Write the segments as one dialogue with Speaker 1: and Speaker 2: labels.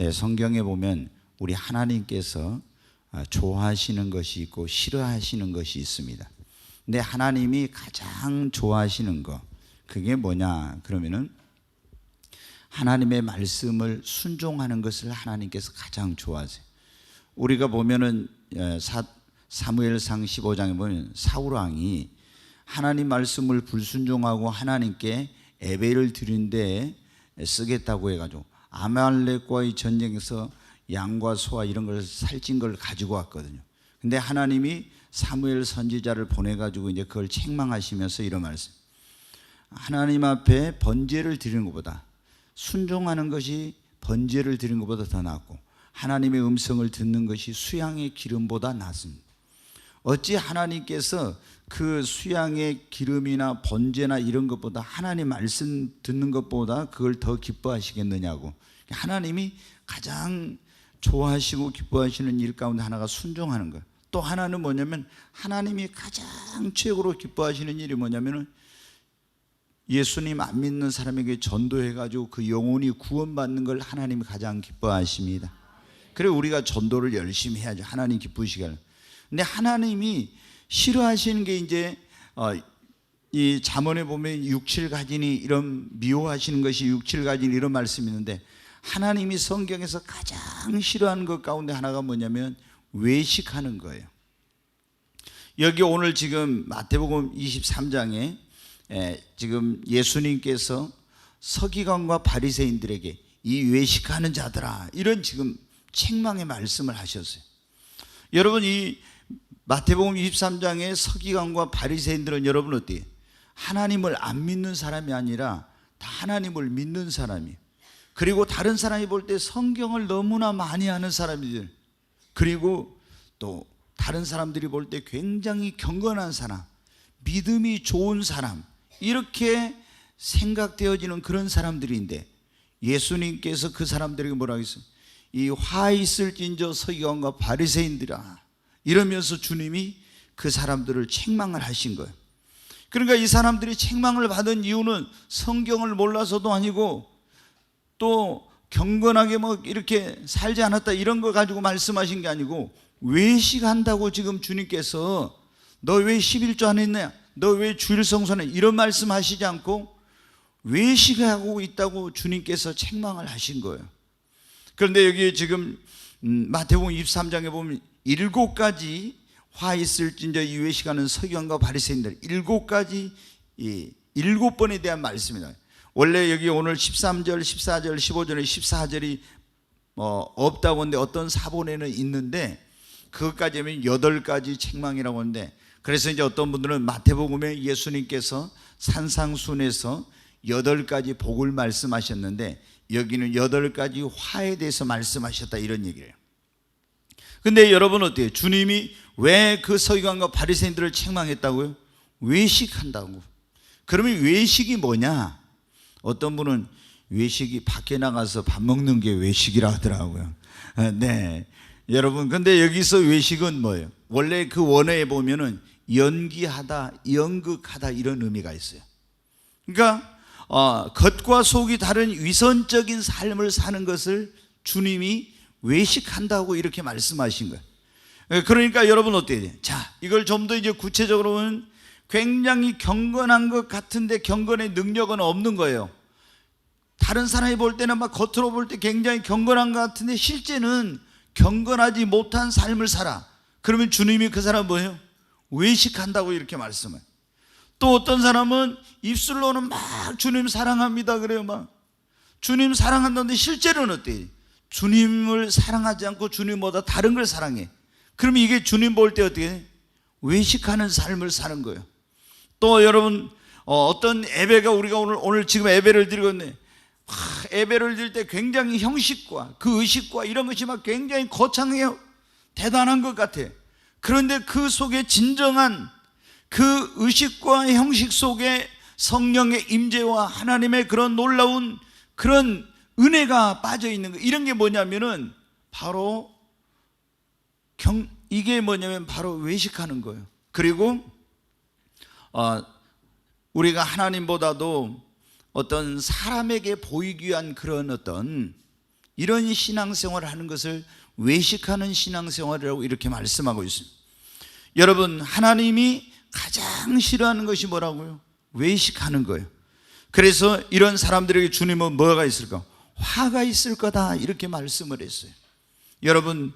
Speaker 1: 성경에 보면 우리 하나님께서 좋아하시는 것이 있고 싫어하시는 것이 있습니다. 근데 하나님이 가장 좋아하시는 거, 그게 뭐냐 그러면은 하나님의 말씀을 순종하는 것을 하나님께서 가장 좋아하세요. 우리가 보면은 사무엘상 15장에 보면 사울 왕이 하나님 말씀을 불순종하고 하나님께 예배를 드린 데 쓰겠다고 해가지고 아말렉과의 전쟁에서 양과 소와 이런 걸 살찐 걸 가지고 왔거든요. 근데 하나님이 사무엘 선지자를 보내가지고 이제 그걸 책망하시면서 이런 말씀, 하나님 앞에 번제를 드리는 것보다 순종하는 것이 번제를 드리는 것보다 더 낫고 하나님의 음성을 듣는 것이 수양의 기름보다 낫습니다. 어찌 하나님께서 그 수양의 기름이나 번제나 이런 것보다 하나님 말씀 듣는 것보다 그걸 더 기뻐하시겠느냐고. 하나님이 가장 좋아하시고 기뻐하시는 일 가운데 하나가 순종하는 거예요. 또 하나는 뭐냐면 하나님이 가장 최고로 기뻐하시는 일이 뭐냐면 예수님 안 믿는 사람에게 전도해가지고 그 영혼이 구원받는 걸 하나님이 가장 기뻐하십니다. 그래 우리가 전도를 열심히 해야죠. 하나님 기쁘시게. 근데 하나님이 싫어하시는 게 이제 이 잠언에 보면 6, 7가지니 이런 미워하시는 것이 6, 7가지니 이런 말씀이 있는데 하나님이 성경에서 가장 싫어하는 것 가운데 하나가 뭐냐면 외식하는 거예요. 여기 오늘 지금 마태복음 23장에 지금 예수님께서 서기관과 바리새인들에게 이 외식하는 자들아 이런 지금 책망의 말씀을 하셨어요. 여러분 이 마태복음 23장의 서기관과 바리새인들은 여러분 어때요? 하나님을 안 믿는 사람이 아니라 다 하나님을 믿는 사람이에요. 그리고 다른 사람이 볼 때 성경을 너무나 많이 하는 사람이들, 그리고 또 다른 사람들이 볼 때 굉장히 경건한 사람, 믿음이 좋은 사람 이렇게 생각되어지는 그런 사람들인데 예수님께서 그 사람들에게 뭐라고 했어요? 이 화 있을진저 서기관과 바리새인들아 이러면서 주님이 그 사람들을 책망을 하신 거예요. 그러니까 이 사람들이 책망을 받은 이유는 성경을 몰라서도 아니고 또 경건하게 뭐 이렇게 살지 않았다 이런 거 가지고 말씀하신 게 아니고 외식한다고 지금 주님께서 너 왜 11조 안 했냐? 너 왜 주일 성수는 이런 말씀하시지 않고 외식하고 있다고 주님께서 책망을 하신 거예요. 그런데 여기 지금 마태복음 23장에 보면 7가지 화 있을진저 이 외식하는 서기관과 바리새인들 7가지 7번에 대한 말씀이다. 원래 여기 오늘 13절, 14절, 15절에 14절이 없다고 하는데 어떤 사본에는 있는데 그것까지 하면 8가지 책망이라고 하는데 그래서 이제 어떤 분들은 마태복음에 예수님께서 산상순에서 8가지 복을 말씀하셨는데 여기는 8가지 화에 대해서 말씀하셨다 이런 얘기예요. 근데 여러분 어때요? 주님이 왜 그 서기관과 바리새인들을 책망했다고요? 외식한다고. 그러면 외식이 뭐냐? 어떤 분은 외식이 밖에 나가서 밥 먹는 게 외식이라 하더라고요. 네, 여러분 근데 여기서 외식은 뭐예요? 원래 그 원어에 보면은 연기하다, 연극하다 이런 의미가 있어요. 그러니까 겉과 속이 다른 위선적인 삶을 사는 것을 주님이 외식한다고 이렇게 말씀하신 거예요. 그러니까 여러분 어때요? 자, 이걸 좀 더 이제 구체적으로 보면 굉장히 경건한 것 같은데 경건의 능력은 없는 거예요. 다른 사람이 볼 때는 막 겉으로 볼 때 굉장히 경건한 것 같은데 실제는 경건하지 못한 삶을 살아. 그러면 주님이 그 사람 뭐예요? 외식한다고 이렇게 말씀해요. 또 어떤 사람은 입술로는 막 주님 사랑합니다 그래요. 막 주님 사랑한다는데 실제로는 어때요? 주님을 사랑하지 않고 주님보다 다른 걸 사랑해. 그러면 이게 주님 볼 때 어떻게 해? 외식하는 삶을 사는 거예요. 또 여러분 어떤 예배가 우리가 오늘 지금 예배를 드리고 있는데 예배를 드릴 때 굉장히 형식과 그 의식과 이런 것이 막 굉장히 거창해요. 대단한 것 같아. 그런데 그 속에 진정한 그 의식과 형식 속에 성령의 임재와 하나님의 그런 놀라운 그런 은혜가 빠져 있는 거. 이런 게 뭐냐면은 바로 이게 뭐냐면 바로 외식하는 거예요. 그리고 우리가 하나님보다도 어떤 사람에게 보이기 위한 그런 어떤 이런 신앙생활을 하는 것을 외식하는 신앙생활이라고 이렇게 말씀하고 있습니다. 여러분, 하나님이 가장 싫어하는 것이 뭐라고요? 외식하는 거예요. 그래서 이런 사람들에게 주님은 뭐가 있을까? 화가 있을 거다, 이렇게 말씀을 했어요. 여러분,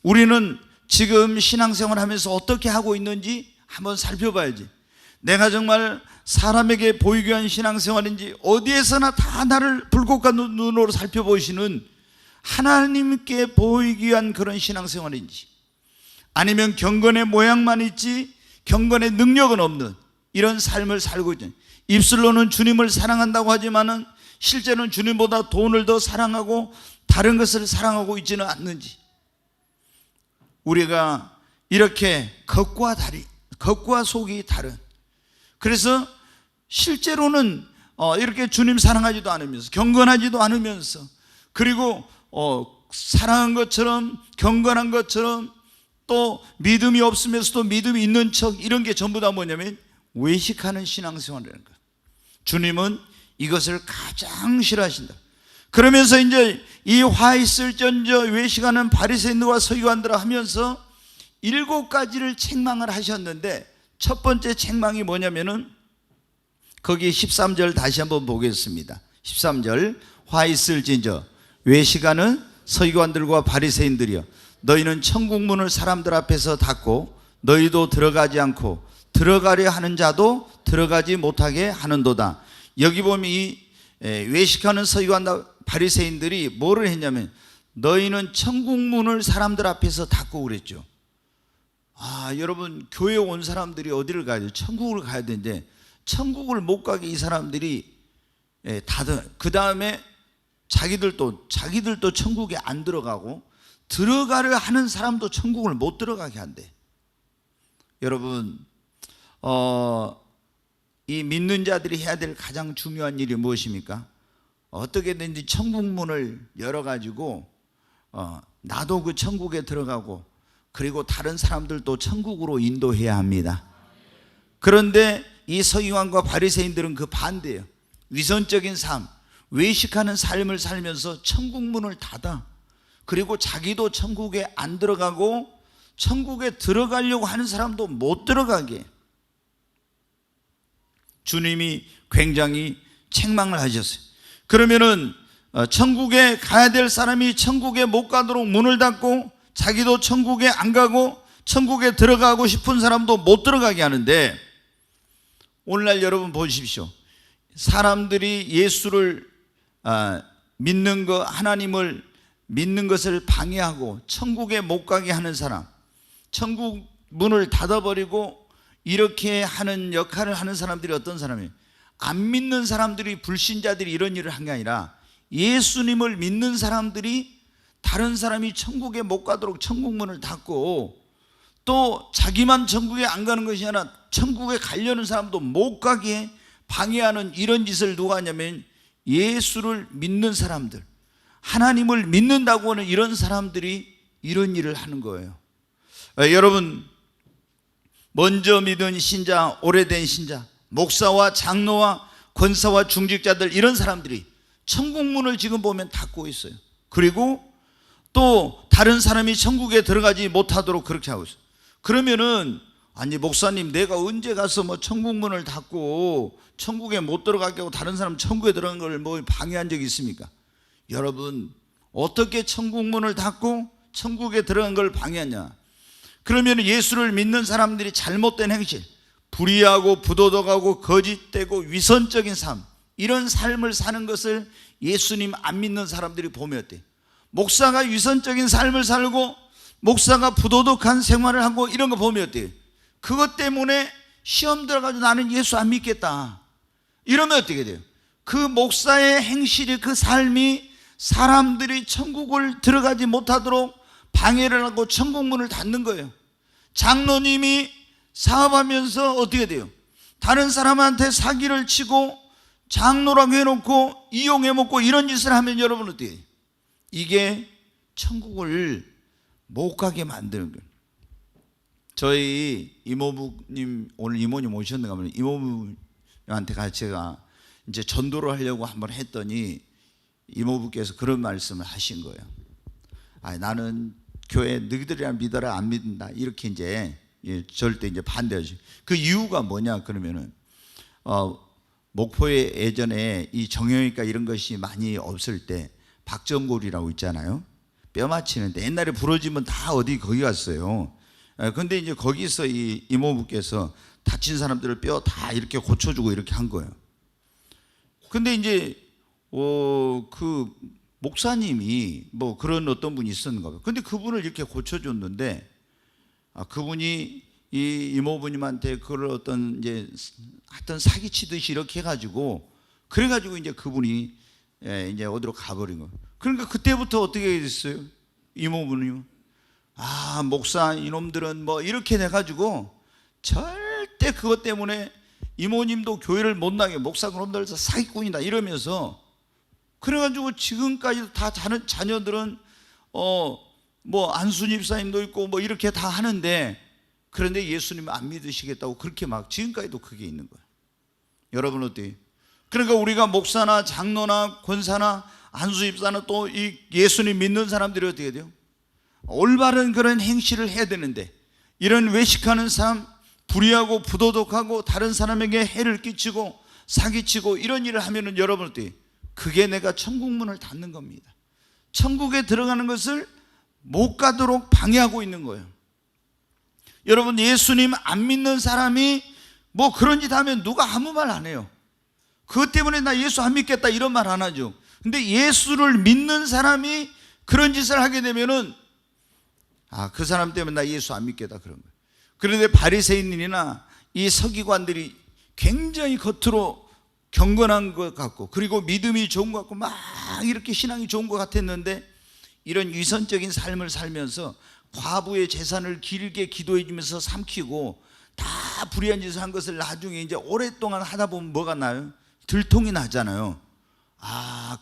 Speaker 1: 우리는 지금 신앙생활 하면서 어떻게 하고 있는지 한번 살펴봐야지. 내가 정말 사람에게 보이기 위한 신앙생활인지, 어디에서나 다 나를 불꽃과 눈으로 살펴보시는 하나님께 보이기 위한 그런 신앙생활인지, 아니면 경건의 모양만 있지 경건의 능력은 없는 이런 삶을 살고 있는, 입술로는 주님을 사랑한다고 하지만은 실제로는 주님보다 돈을 더 사랑하고 다른 것을 사랑하고 있지는 않는지, 우리가 이렇게 겉과 속이 다른, 그래서 실제로는 이렇게 주님 사랑하지도 않으면서 경건하지도 않으면서, 그리고 사랑한 것처럼 경건한 것처럼 또 믿음이 없으면서도 믿음이 있는 척, 이런 게 전부 다 뭐냐면 외식하는 신앙생활이라는 거예요. 주님은 이것을 가장 싫어하신다. 그러면서 이제 이 화 있을전저 외식하는 바리새인들과 서기관들을 하면서 7가지를 책망을 하셨는데, 첫 번째 책망이 뭐냐면은 거기 13절 다시 한번 보겠습니다. 13절, 화 있을진저 외식하는 서기관들과 바리새인들이여, 너희는 천국 문을 사람들 앞에서 닫고 너희도 들어가지 않고 들어가려 하는 자도 들어가지 못하게 하는도다. 여기 보면 이 외식하는 서기관과 바리새인들이 뭐를 했냐면, 너희는 천국 문을 사람들 앞에서 닫고 그랬죠. 여러분, 교회 온 사람들이 어디를 가야 돼요? 천국을 가야 되는데 천국을 못 가게 이 사람들이 닫은, 그 다음에 자기들도 천국에 안 들어가고 들어가려 하는 사람도 천국을 못 들어가게 한대. 여러분, 이 믿는 자들이 해야 될 가장 중요한 일이 무엇입니까? 어떻게든지 천국 문을 열어가지고 나도 그 천국에 들어가고, 그리고 다른 사람들도 천국으로 인도해야 합니다. 그런데 이 서기관과 바리새인들은 그 반대예요. 위선적인 삶, 외식하는 삶을 살면서 천국 문을 닫아, 그리고 자기도 천국에 안 들어가고 천국에 들어가려고 하는 사람도 못 들어가게 주님이 굉장히 책망을 하셨어요. 그러면은 천국에 가야 될 사람이 천국에 못 가도록 문을 닫고, 자기도 천국에 안 가고 천국에 들어가고 싶은 사람도 못 들어가게 하는데, 오늘날 여러분 보십시오. 사람들이 예수를 믿는 것, 하나님을 믿는 것을 방해하고 천국에 못 가게 하는 사람, 천국 문을 닫아버리고 이렇게 하는 역할을 하는 사람들이 어떤 사람이에요? 안 믿는 사람들이, 불신자들이 이런 일을 한 게 아니라 예수님을 믿는 사람들이 다른 사람이 천국에 못 가도록 천국 문을 닫고, 또 자기만 천국에 안 가는 것이 아니라 천국에 가려는 사람도 못 가게 방해하는 이런 짓을 누가 하냐면 예수를 믿는 사람들, 하나님을 믿는다고 하는 이런 사람들이 이런 일을 하는 거예요. 여러분, 먼저 믿은 신자, 오래된 신자, 목사와 장로와 권사와 중직자들, 이런 사람들이 천국 문을 지금 보면 닫고 있어요. 그리고 또 다른 사람이 천국에 들어가지 못하도록 그렇게 하고 있어요. 그러면은, 아니 목사님, 내가 언제 가서 뭐 천국 문을 닫고 천국에 못 들어가게 하고 다른 사람 천국에 들어간 걸 뭐 방해한 적이 있습니까? 여러분, 어떻게 천국 문을 닫고 천국에 들어간 걸 방해하냐? 그러면 예수를 믿는 사람들이 잘못된 행실, 불의하고 부도덕하고 거짓되고 위선적인 삶, 이런 삶을 사는 것을 예수님 안 믿는 사람들이 보면 어때? 목사가 위선적인 삶을 살고 목사가 부도덕한 생활을 하고 이런 거 보면 어때요? 그것 때문에 시험 들어가지고 나는 예수 안 믿겠다, 이러면 어떻게 돼요? 그 목사의 행실이, 그 삶이 사람들이 천국을 들어가지 못하도록 방해를 하고 천국 문을 닫는 거예요. 장로님이 사업하면서 어떻게 돼요? 다른 사람한테 사기를 치고 장로라고 해놓고 이용해 먹고 이런 짓을 하면 여러분 어떻게 해요? 이게 천국을 못 가게 만드는 거예요. 저희 이모부님, 오늘 이모님 오셨는가 하면 이모부한테 같이 제가 이제 전도를 하려고 한번 했더니 이모부께서 그런 말씀을 하신 거예요. 나는 교회 너희들이라 믿어라 안 믿는다 이렇게 이제 절대 이제 반대하지. 그 이유가 뭐냐 그러면은 목포에 예전에 이 정형외과 이런 것이 많이 없을 때 박정골이라고 있잖아요. 뼈 맞히는데 옛날에 부러지면 다 어디 거기 갔어요. 근데 이제 거기서 이 이모부께서 다친 사람들을 뼈 다 이렇게 고쳐주고 이렇게 한 거예요. 근데 이제 그 목사님이 뭐 그런 어떤 분이 있었는가 봐요. 근데 그분을 이렇게 고쳐줬는데 그분이 이 이모부님한테 그걸 어떤 이제 하여튼 사기치듯이 이렇게 해가지고 그래가지고 이제 그분이 이제 어디로 가버린 거예요. 그러니까 그때부터 어떻게 됐어요? 이모부님 목사 이놈들은 뭐 이렇게 돼가지고 절대 그것 때문에 이모님도 교회를 못 나게 목사 그놈들 사기꾼이다 이러면서 그래가지고 지금까지도 다 자녀들은 뭐 안순 집사님도 있고 뭐 이렇게 다 하는데 그런데 예수님 안 믿으시겠다고 그렇게 막 지금까지도 그게 있는 거예요. 여러분 어때요? 그러니까 우리가 목사나 장로나 권사나 안수 집사나 또 이 예수님 믿는 사람들이 어떻게 돼요? 올바른 그런 행실을 해야 되는데 이런 외식하는 삶, 불의하고 부도덕하고 다른 사람에게 해를 끼치고 사기치고 이런 일을 하면은 여러분 어때요? 그게 내가 천국문을 닫는 겁니다. 천국에 들어가는 것을 못 가도록 방해하고 있는 거예요. 여러분 예수님 안 믿는 사람이 뭐 그런 짓 하면 누가 아무 말 안 해요. 그것 때문에 나 예수 안 믿겠다 이런 말 안 하죠. 근데 예수를 믿는 사람이 그런 짓을 하게 되면은 그 사람 때문에 나 예수 안 믿겠다 그런 거예요. 그런데 바리새인이나 이 서기관들이 굉장히 겉으로 경건한 것 같고 그리고 믿음이 좋은 것 같고 막 이렇게 신앙이 좋은 것 같았는데 이런 위선적인 삶을 살면서 과부의 재산을 길게 기도해 주면서 삼키고 다 불의한 짓을 한 것을 나중에 이제 오랫동안 하다 보면 뭐가 나요? 들통이 나잖아요.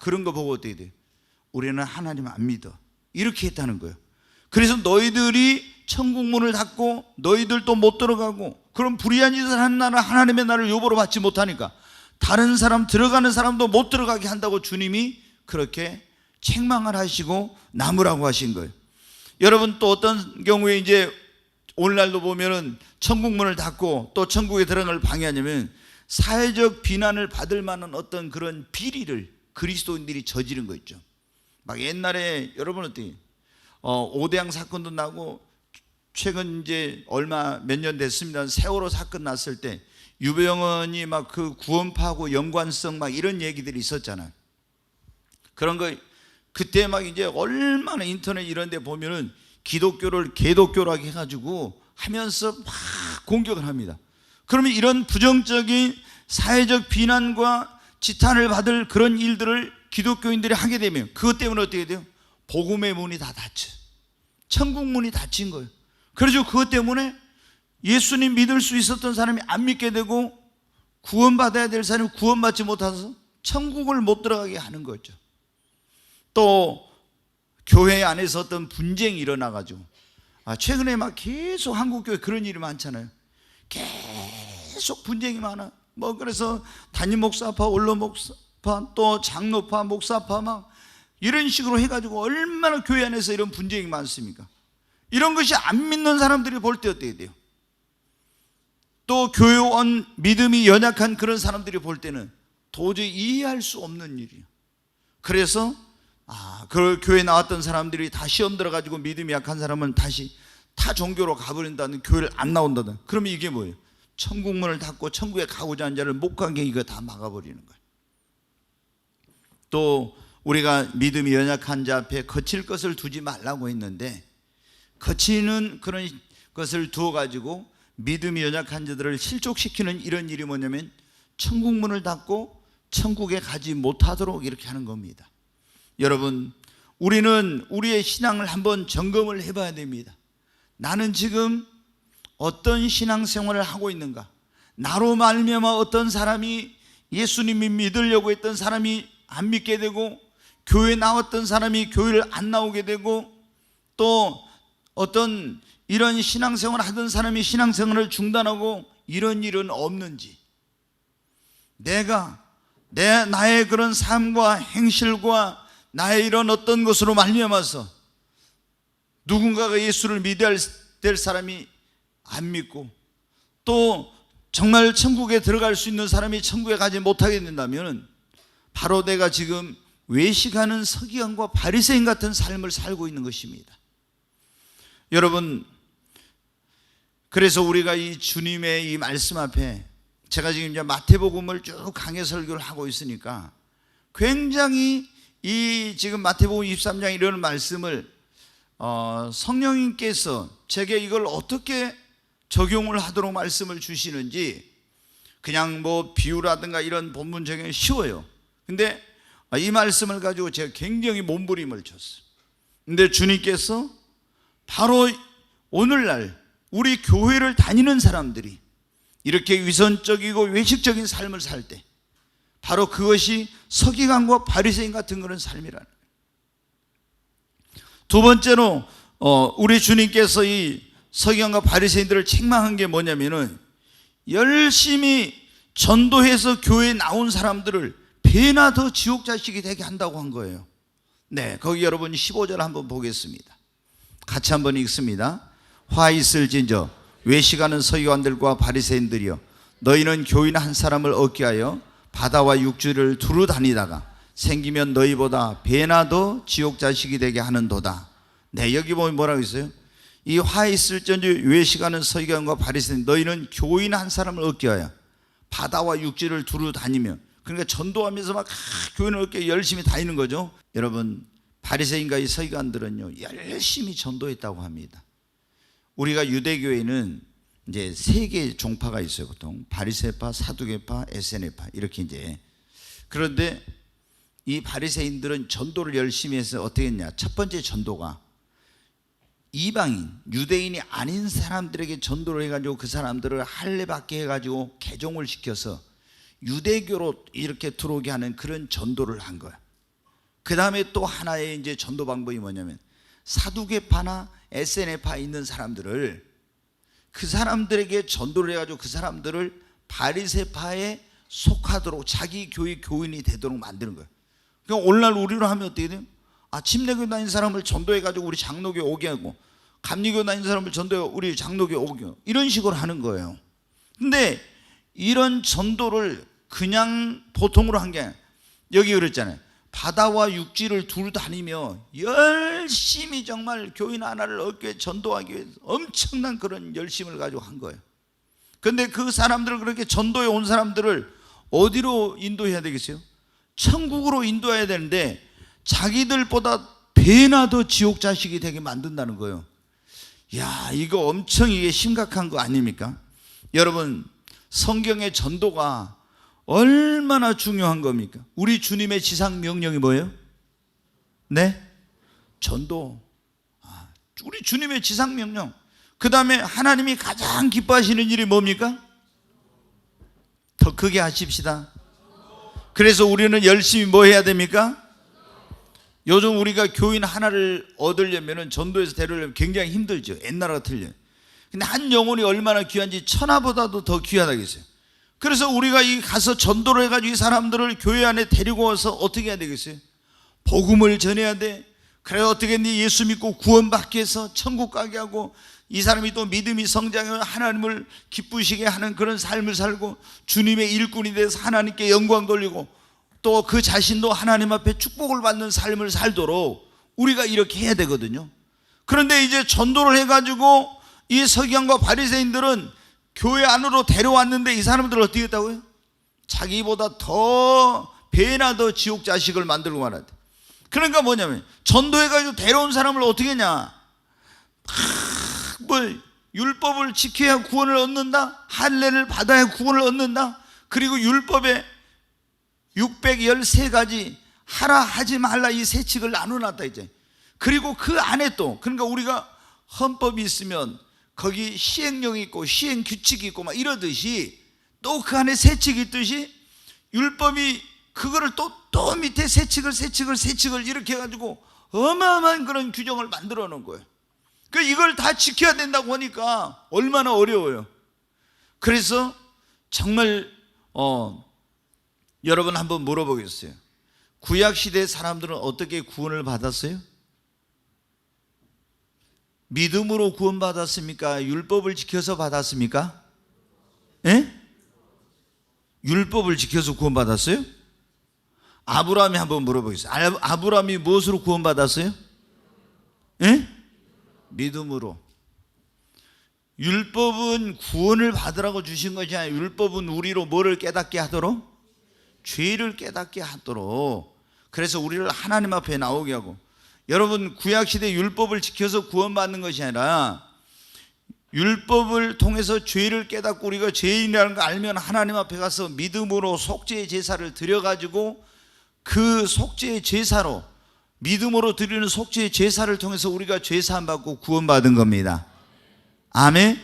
Speaker 1: 그런 거 보고 어떻게 돼요? 우리는 하나님 안 믿어 이렇게 했다는 거예요. 그래서 너희들이 천국문을 닫고 너희들도 못 들어가고 그런 불의한 짓을 한 나라 하나님의 나라를 요보로 받지 못하니까 다른 사람 들어가는 사람도 못 들어가게 한다고 주님이 그렇게 책망을 하시고 남으라고 하신 거예요. 여러분 또 어떤 경우에 이제 오늘날도 보면은 천국문을 닫고 또 천국에 들어가는 걸 방해하냐면 사회적 비난을 받을 만한 어떤 그런 비리를 그리스도인들이 저지른 거 있죠. 막 옛날에 여러분 어때요? 오대양 사건도 나고 최근 이제 얼마 몇 년 됐습니다. 세월호 사건 났을 때 유병헌이 막 그 구원파하고 연관성 막 이런 얘기들이 있었잖아요. 그런 거 그때 막 이제 얼마나 인터넷 이런 데 보면은 기독교를 개독교라고 해가지고 하면서 막 공격을 합니다. 그러면 이런 부정적인 사회적 비난과 지탄을 받을 그런 일들을 기독교인들이 하게 되면 그것 때문에 어떻게 돼요? 복음의 문이 다 닫혀. 천국 문이 닫힌 거예요. 그래서 그것 때문에 예수님 믿을 수 있었던 사람이 안 믿게 되고 구원받아야 될 사람이 구원받지 못해서 천국을 못 들어가게 하는 거죠. 또 교회 안에서 어떤 분쟁이 일어나가지고 최근에 막 계속 한국교회 그런 일이 많잖아요. 계속 분쟁이 많아. 뭐 그래서 담임 목사파, 원로 목사파, 또 장로파, 목사파 막 이런 식으로 해가지고 얼마나 교회 안에서 이런 분쟁이 많습니까? 이런 것이 안 믿는 사람들이 볼 때 어떻게 돼요? 또 교회원 믿음이 연약한 그런 사람들이 볼 때는 도저히 이해할 수 없는 일이에요. 그래서 그 교회 나왔던 사람들이 다 시험 들어가지고 믿음이 약한 사람은 다시 타 종교로 가버린다는, 교회를 안 나온다는. 그러면 이게 뭐예요? 천국문을 닫고 천국에 가고자 하는 자를 못 가게 이거 다 막아버리는 거예요. 또 우리가 믿음이 연약한 자 앞에 거칠 것을 두지 말라고 했는데 거치는 그런 것을 두어가지고 믿음이 연약한 자들을 실족시키는 이런 일이 뭐냐면 천국문을 닫고 천국에 가지 못하도록 이렇게 하는 겁니다. 여러분, 우리는 우리의 신앙을 한번 점검을 해봐야 됩니다. 나는 지금 어떤 신앙생활을 하고 있는가? 나로 말미암아 어떤 사람이 예수님이 믿으려고 했던 사람이 안 믿게 되고, 교회 나왔던 사람이 교회를 안 나오게 되고, 또 어떤 이런 신앙생활을 하던 사람이 신앙생활을 중단하고, 이런 일은 없는지, 내가 나의 그런 삶과 행실과 나의 이런 어떤 것으로 말미암아서 누군가가 예수를 믿어야 될 사람이 안 믿고 또 정말 천국에 들어갈 수 있는 사람이 천국에 가지 못하게 된다면 바로 내가 지금 외식하는 서기관과 바리새인 같은 삶을 살고 있는 것입니다. 여러분, 그래서 우리가 이 주님의 이 말씀 앞에 제가 지금 이제 마태복음을 쭉 강해 설교를 하고 있으니까 굉장히 이 지금 마태복음 23장 이런 말씀을 성령님께서 제게 이걸 어떻게 적용을 하도록 말씀을 주시는지 그냥 뭐 비유라든가 이런 본문 적용이 쉬워요. 근데 이 말씀을 가지고 제가 굉장히 몸부림을 쳤어요. 근데 주님께서 바로 오늘날 우리 교회를 다니는 사람들이 이렇게 위선적이고 외식적인 삶을 살 때 바로 그것이 서기관과 바리새인 같은 그런 삶이라는 거예요. 두 번째로 우리 주님께서 이 서기관과 바리새인들을 책망한 게 뭐냐면은 열심히 전도해서 교회에 나온 사람들을 배나 더 지옥 자식이 되게 한다고 한 거예요. 네, 거기 여러분 15절 한번 보겠습니다. 같이 한번 읽습니다. 화 있을진저 외식하는 서기관들과 바리새인들이여, 너희는 교인 한 사람을 얻게 하여 바다와 육지를 두루 다니다가 생기면 너희보다 배나 더 지옥 자식이 되게 하는도다. 네, 여기 보면 뭐라고 있어요? 이 화 있을진저 외식하는 서기관과 바리새인, 너희는 교인 한 사람을 얻게 하여 바다와 육지를 두루 다니며, 그러니까 전도하면서 막 교인을 얻게 열심히 다니는 거죠. 여러분, 바리새인과 이 서기관들은요 열심히 전도했다고 합니다. 우리가 유대교회는 이제 세 개의 종파가 있어요. 보통 바리새파, 사두개파, 에세네파 이렇게 이제. 그런데 이 바리새인들은 전도를 열심히 해서 어떻게 했냐? 첫 번째 전도가 이방인, 유대인이 아닌 사람들에게 전도를 해가지고 그 사람들을 할례받게 해가지고 개종을 시켜서 유대교로 이렇게 들어오게 하는 그런 전도를 한 거야. 그 다음에 또 하나의 이제 전도 방법이 뭐냐면 사두개파나 에세네파에 있는 사람들을 그 사람들에게 전도를 해가지고 그 사람들을 바리새파에 속하도록 자기 교회 교인이 되도록 만드는 거예요. 그러니까 오늘날 우리로 하면 어떻게 돼요? 침례교회 다니는 사람을 전도해가지고 우리 장로교회 오게 하고, 감리교회 다니는 사람을 전도해 우리 장로교회 오게 하고, 이런 식으로 하는 거예요. 근데 이런 전도를 그냥 보통으로 한 게 아니라 여기 그랬잖아요. 바다와 육지를 두루 다니며 열심히 정말 교인 하나를 얻기 위해 전도하기 위해서 엄청난 그런 열심을 가지고 한 거예요. 그런데 그 사람들을, 그렇게 전도해 온 사람들을 어디로 인도해야 되겠어요? 천국으로 인도해야 되는데 자기들보다 배나 더 지옥 자식이 되게 만든다는 거예요. 야, 이거 엄청 이게 심각한 거 아닙니까? 여러분, 성경의 전도가 얼마나 중요한 겁니까? 우리 주님의 지상 명령이 뭐예요? 네? 전도. 우리 주님의 지상 명령. 그 다음에 하나님이 가장 기뻐하시는 일이 뭡니까? 더 크게 하십시다. 그래서 우리는 열심히 뭐 해야 됩니까? 요즘 우리가 교인 하나를 얻으려면, 전도해서 데려오려면 굉장히 힘들죠. 옛날과 틀려요. 근데 한 영혼이 얼마나 귀한지 천하보다도 더 귀하다겠어요. 그래서 우리가 이 가서 전도를 해가지고 이 사람들을 교회 안에 데리고 와서 어떻게 해야 되겠어요? 복음을 전해야 돼. 그래, 어떻게 네 예수 믿고 구원받게 해서 천국 가게 하고, 이 사람이 또 믿음이 성장해 하나님을 기쁘시게 하는 그런 삶을 살고 주님의 일꾼이 돼서 하나님께 영광 돌리고 또 그 자신도 하나님 앞에 축복을 받는 삶을 살도록 우리가 이렇게 해야 되거든요. 그런데 이제 전도를 해가지고 이 서기관과 바리새인들은 교회 안으로 데려왔는데 이 사람들을 어떻게 했다고요? 자기보다 더 배나 더 지옥 자식을 만들고 말하대. 그러니까 뭐냐면 전도해가지고 데려온 사람을 어떻게 했냐? 뭐 율법을 지켜야 구원을 얻는다, 할례를 받아야 구원을 얻는다, 그리고 율법에 613가지 하라 하지 말라 이 세 책을 나눠놨다 이제. 그리고 그 안에 또, 그러니까 우리가 헌법이 있으면 거기 시행령이 있고 시행 규칙이 있고 막 이러듯이 또 그 안에 세 책이 있듯이 율법이 그거를 또 밑에 세 책을 이렇게 해가지고 어마어마한 그런 규정을 만들어 놓은 거예요. 그 이걸 다 지켜야 된다고 하니까 얼마나 어려워요. 그래서 정말 여러분 한번 물어보겠어요. 구약시대 사람들은 어떻게 구원을 받았어요? 믿음으로 구원받았습니까? 율법을 지켜서 받았습니까? 예? 율법을 지켜서 구원받았어요? 아브라함이 한번 물어보겠어요. 아브라함이 무엇으로 구원받았어요? 예? 믿음으로. 율법은 구원을 받으라고 주신 것이 아니라 율법은 우리로 뭐를 깨닫게 하도록? 죄를 깨닫게 하도록. 그래서 우리를 하나님 앞에 나오게 하고, 여러분 구약시대 율법을 지켜서 구원받는 것이 아니라 율법을 통해서 죄를 깨닫고 우리가 죄인이라는 걸 알면 하나님 앞에 가서 믿음으로 속죄의 제사를 드려가지고 그 속죄의 제사로, 믿음으로 드리는 속죄의 제사를 통해서 우리가 죄 사함 받고 구원받은 겁니다. 아멘.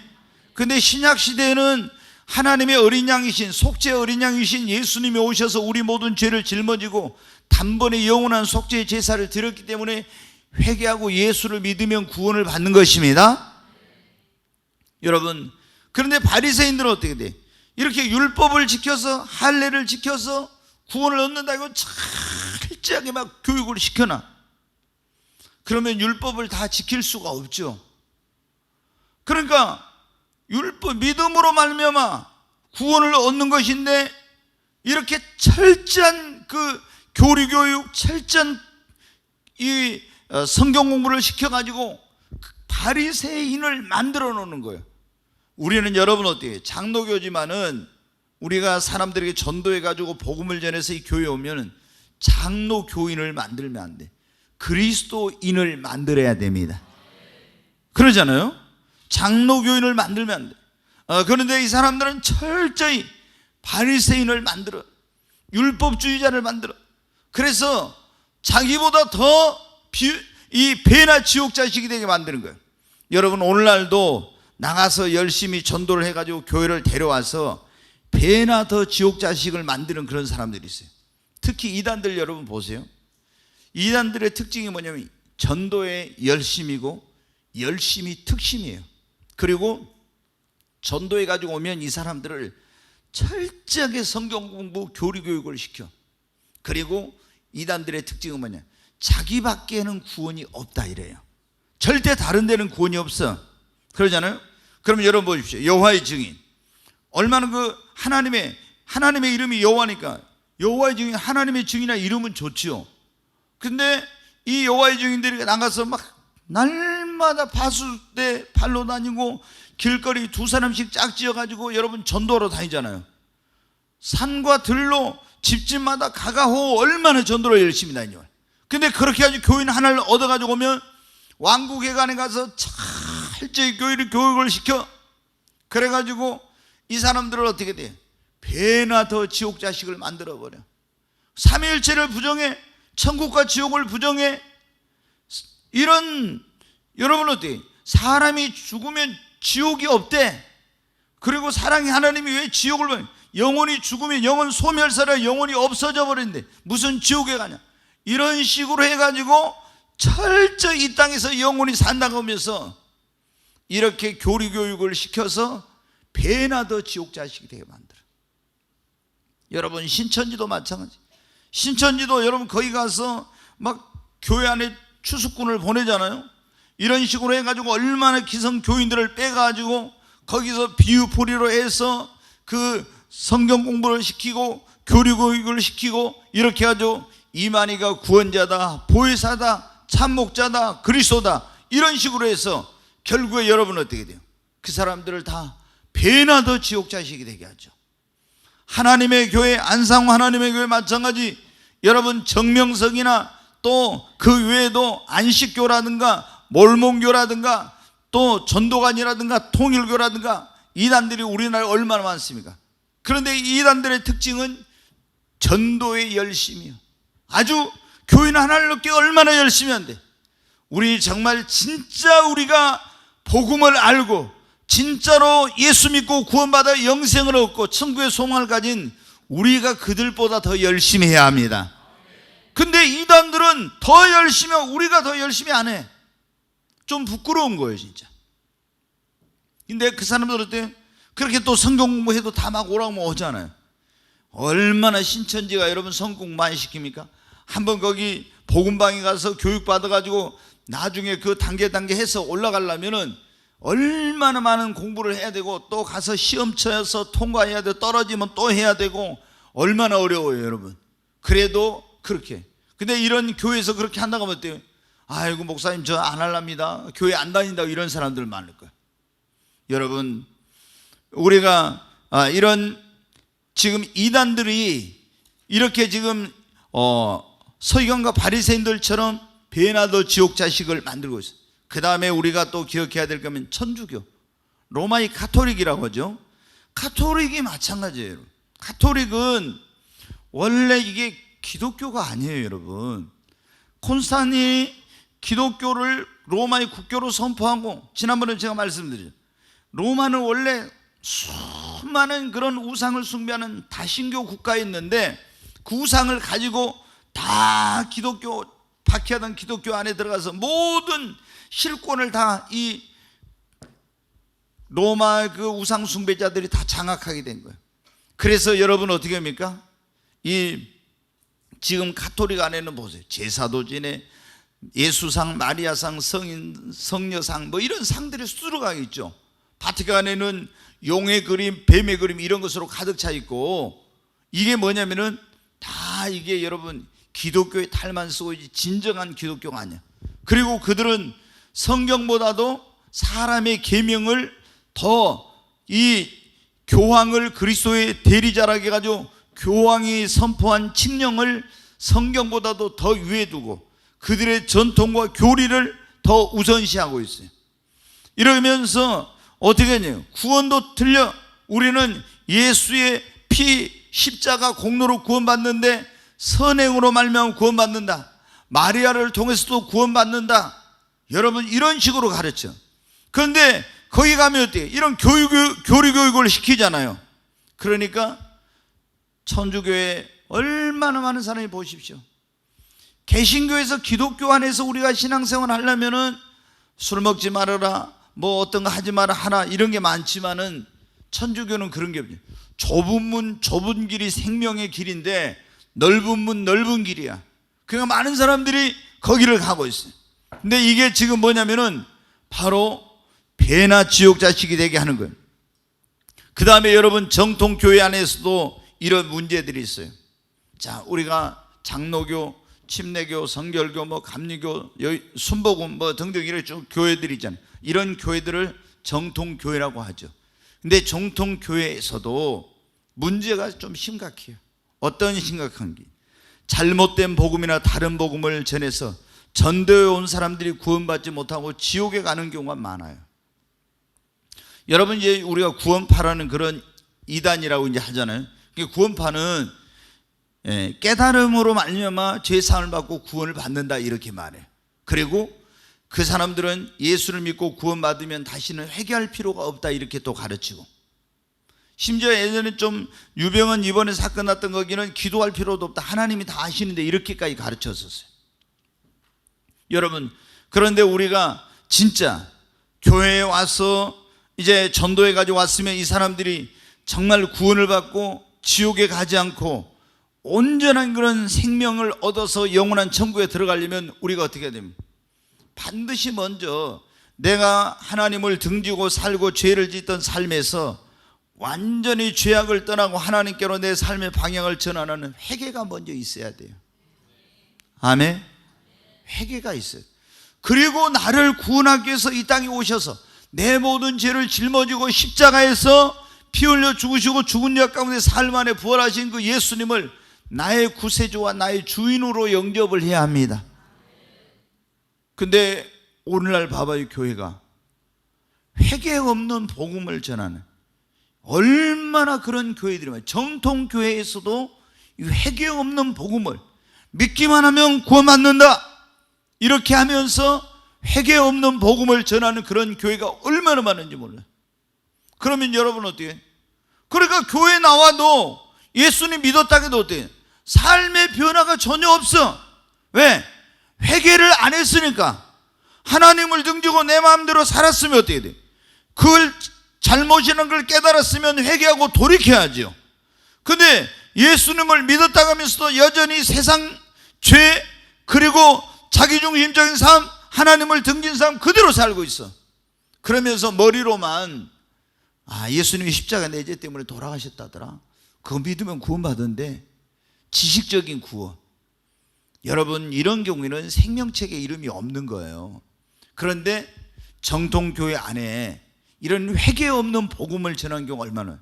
Speaker 1: 근데 신약시대에는 하나님의 어린 양이신, 속죄의 어린 양이신 예수님이 오셔서 우리 모든 죄를 짊어지고 단번에 영원한 속죄의 제사를 드렸기 때문에 회개하고 예수를 믿으면 구원을 받는 것입니다. 여러분, 그런데 바리새인들은 어떻게 돼? 이렇게 율법을 지켜서, 할례를 지켜서 구원을 얻는다, 이거 철저하게 막 교육을 시켜놔. 그러면 율법을 다 지킬 수가 없죠. 그러니까 율법, 믿음으로 말미암아 구원을 얻는 것인데, 이렇게 철저한 그 교리교육, 철저한 이 성경 공부를 시켜가지고 바리새인을 만들어 놓는 거예요. 우리는 여러분 어때요? 장로교지만은 우리가 사람들에게 전도해가지고 복음을 전해서 이 교회에 오면 장로교인을 만들면 안 돼. 그리스도인을 만들어야 됩니다. 그러잖아요. 장로교인을 만들면 안 돼. 그런데 이 사람들은 철저히 바리새인을 만들어, 율법주의자를 만들어. 그래서 자기보다 더 이 배나 지옥 자식이 되게 만드는 거예요. 여러분 오늘날도 나가서 열심히 전도를 해가지고 교회를 데려와서 배나 더 지옥 자식을 만드는 그런 사람들이 있어요. 특히 이단들 여러분 보세요. 이단들의 특징이 뭐냐면 전도에 열심이고 열심이 특심이에요. 그리고 전도해 가지고 오면 이 사람들을 철저하게 성경 공부, 교리 교육을 시켜. 그리고 이단들의 특징은 뭐냐? 자기밖에는 구원이 없다 이래요. 절대 다른 데는 구원이 없어. 그러잖아요. 그럼 여러분 보십시오. 여호와의 증인. 얼마나 그 하나님의 이름이 여호와니까 여호와의 증인, 하나님의 증인이나 이름은 좋지요. 근데 이 여호와의 증인들이 나가서 막 날마다 파수대 발로 다니고 길거리 두 사람씩 짝지어가지고 여러분 전도하러 다니잖아요. 산과 들로 집집마다 가가호 얼마나 전도를 열심히 다녀요. 근데 그렇게 아주 교인 하나를 얻어가지고 오면 왕국회관에 가서 철저히 교육을 시켜. 그래가지고 이 사람들을 어떻게 돼? 배나 더 지옥 자식을 만들어버려. 삼위일체를 부정해. 천국과 지옥을 부정해. 이런, 여러분 어때요? 사람이 죽으면 지옥이 없대. 그리고 사랑의 하나님이 왜 지옥을, 영혼이 죽으면 영혼 소멸사라 영혼이 없어져 버린대. 무슨 지옥에 가냐? 이런 식으로 해가지고 철저히 이 땅에서 영혼이 산다고 하면서 이렇게 교리교육을 시켜서 배나 더 지옥 자식이 되게 만들어. 여러분 신천지도 마찬가지. 신천지도 여러분 거기 가서 막 교회 안에 추수꾼을 보내잖아요. 이런 식으로 해가지고 얼마나 기성 교인들을 빼가지고 거기서 비유포리로 해서 그 성경 공부를 시키고 교리교육을 시키고 이렇게 하죠. 이만희가 구원자다, 보혜사다, 참목자다, 그리스도다, 이런 식으로 해서 결국에 여러분 어떻게 돼요? 그 사람들을 다 배나 더 지옥 자식이 되게 하죠. 하나님의 교회, 안상호 하나님의 교회 마찬가지. 여러분 정명석이나 또 그 외에도 안식교라든가 몰몬교라든가 또 전도관이라든가 통일교라든가 이단들이 우리나라에 얼마나 많습니까? 그런데 이 이단들의 특징은 전도의 열심이요. 아주 교인 하나를 넣기 얼마나 열심히 한대. 우리 정말 진짜 우리가 복음을 알고 진짜로 예수 믿고 구원받아 영생을 얻고 천국의 소망을 가진 우리가 그들보다 더 열심히 해야 합니다. 근데 이단들은 더 열심히 하고 우리가 더 열심히 안 해. 좀 부끄러운 거예요 진짜. 근데 그 사람들 어때? 그렇게 또 성경 공부해도 다 막 오라고 오잖아요. 얼마나 신천지가 여러분 성공 많이 시킵니까? 한번 거기 복음방에 가서 교육받아가지고 나중에 그 단계 해서 올라가려면은 얼마나 많은 공부를 해야 되고, 또 가서 시험 쳐서 통과해야 되고, 떨어지면 또 해야 되고, 얼마나 어려워요 여러분. 그래도 그렇게. 근데 이런 교회에서 그렇게 한다고 하면 어때요? 아이고 목사님 저 안 할랍니다, 교회 안 다닌다고 이런 사람들 많을 거예요. 여러분, 우리가 이런 지금 이단들이 이렇게 지금 서기관과 바리새인들처럼 배나도 지옥 자식을 만들고 있어요. 그 다음에 우리가 또 기억해야 될 거면 천주교, 로마의 가톨릭이라고 하죠. 가톨릭이 마찬가지예요. 가톨릭은 원래 이게 기독교가 아니에요 여러분. 콘스탄틴이 기독교를 로마의 국교로 선포하고, 지난번에 제가 말씀드렸죠, 로마는 원래 수많은 그런 우상을 숭배하는 다신교 국가였는데, 그 우상을 가지고 다 기독교, 박해하던 기독교 안에 들어가서 모든 실권을 다 이 로마 그 우상 숭배자들이 다 장악하게 된 거예요. 그래서 여러분 어떻게 합니까? 이 지금 가톨릭 안에는 보세요, 제사도 지내, 예수상, 마리아상, 성인, 성녀상, 뭐 이런 상들이 수두룩하게 있죠. 바티칸에는 용의 그림, 뱀의 그림 이런 것으로 가득 차 있고, 이게 뭐냐면은 다 이게 여러분 기독교의 탈만 쓰고 있지 진정한 기독교가 아니야. 그리고 그들은 성경보다도 사람의 계명을 더, 이 교황을 그리스도의 대리자라고 해가지고 교황이 선포한 칙령을 성경보다도 더 위에 두고 그들의 전통과 교리를 더 우선시하고 있어요. 이러면서 어떻게 했냐요? 구원도 틀려. 우리는 예수의 피 십자가 공로로 구원받는데 선행으로 말미암아 구원받는다, 마리아를 통해서도 구원받는다, 여러분 이런 식으로 가르쳐. 그런데 거기 가면 어때요? 이런 교리 교육을 시키잖아요. 그러니까 천주교에 얼마나 많은 사람이 보십시오. 개신교에서 기독교 안에서 우리가 신앙생활 하려면은 술 먹지 말아라, 뭐 어떤 거 하지 마라 하나, 이런 게 많지만은 천주교는 그런 게 없죠. 좁은 문 좁은 길이 생명의 길인데 넓은 문 넓은 길이야. 그러니까 많은 사람들이 거기를 가고 있어요. 근데 이게 지금 뭐냐면은 바로 배나 지옥 자식이 되게 하는 거예요. 그 다음에 여러분 정통교회 안에서도 이런 문제들이 있어요. 자, 우리가 장로교, 침례교, 성결교, 뭐 감리교, 순복음 뭐 등등 이런 쭉 교회들이 있잖아요. 이런 교회들을 정통교회라고 하죠. 근데 정통교회에서도 문제가 좀 심각해요. 어떤 심각한 게, 잘못된 복음이나 다른 복음을 전해서 전도에 온 사람들이 구원받지 못하고 지옥에 가는 경우가 많아요. 여러분 이제 우리가 구원파라는 그런 이단이라고 이제 하잖아요. 구원파는 깨달음으로 말미암아 죄 사함을 받고 구원을 받는다 이렇게 말해요. 그리고 그 사람들은 예수를 믿고 구원받으면 다시는 회개할 필요가 없다 이렇게 또 가르치고, 심지어 예전에 좀 유병헌 이번에 사건 났던 거기는 기도할 필요도 없다, 하나님이 다 아시는데 이렇게까지 가르쳤었어요. 여러분, 그런데 우리가 진짜 교회에 와서 이제 전도해 가지고 왔으면 이 사람들이 정말 구원을 받고 지옥에 가지 않고 온전한 그런 생명을 얻어서 영원한 천국에 들어가려면 우리가 어떻게 해야 됩니까? 반드시 먼저 내가 하나님을 등지고 살고 죄를 짓던 삶에서 완전히 죄악을 떠나고 하나님께로 내 삶의 방향을 전환하는 회개가 먼저 있어야 돼요. 아멘. 회개가 있어요. 그리고 나를 구원하기 위해서 이 땅에 오셔서 내 모든 죄를 짊어지고 십자가에서 피 흘려 죽으시고 죽은 역 가운데 삶 안에 부활하신 그 예수님을 나의 구세주와 나의 주인으로 영접을 해야 합니다. 근데 오늘날 봐봐요. 교회가 회개 없는 복음을 전하는 얼마나 그런 교회들이 많아요. 정통교회에서도 이 회개 없는 복음을 믿기만 하면 구원받는다 이렇게 하면서 회개 없는 복음을 전하는 그런 교회가 얼마나 많은지 몰라요. 그러면 여러분 어떻게 해요? 그러니까 교회 나와도 예수님 믿었다 해도 어때요? 삶의 변화가 전혀 없어. 왜? 회개를 안 했으니까. 하나님을 등지고 내 마음대로 살았으면 어떻게 돼요? 그걸 잘못이라는 걸 깨달았으면 회개하고 돌이켜야죠. 근데 예수님을 믿었다고 하면서도 여전히 세상 죄 그리고 자기중심적인 삶, 하나님을 등진 삶 그대로 살고 있어. 그러면서 머리로만 예수님이 십자가 내 죄 때문에 돌아가셨다더라, 그거 믿으면 구원받은데, 지식적인 구원. 여러분, 이런 경우에는 생명책에 이름이 없는 거예요. 그런데 정통교회 안에 이런 회개 없는 복음을 전한 경우 얼마나.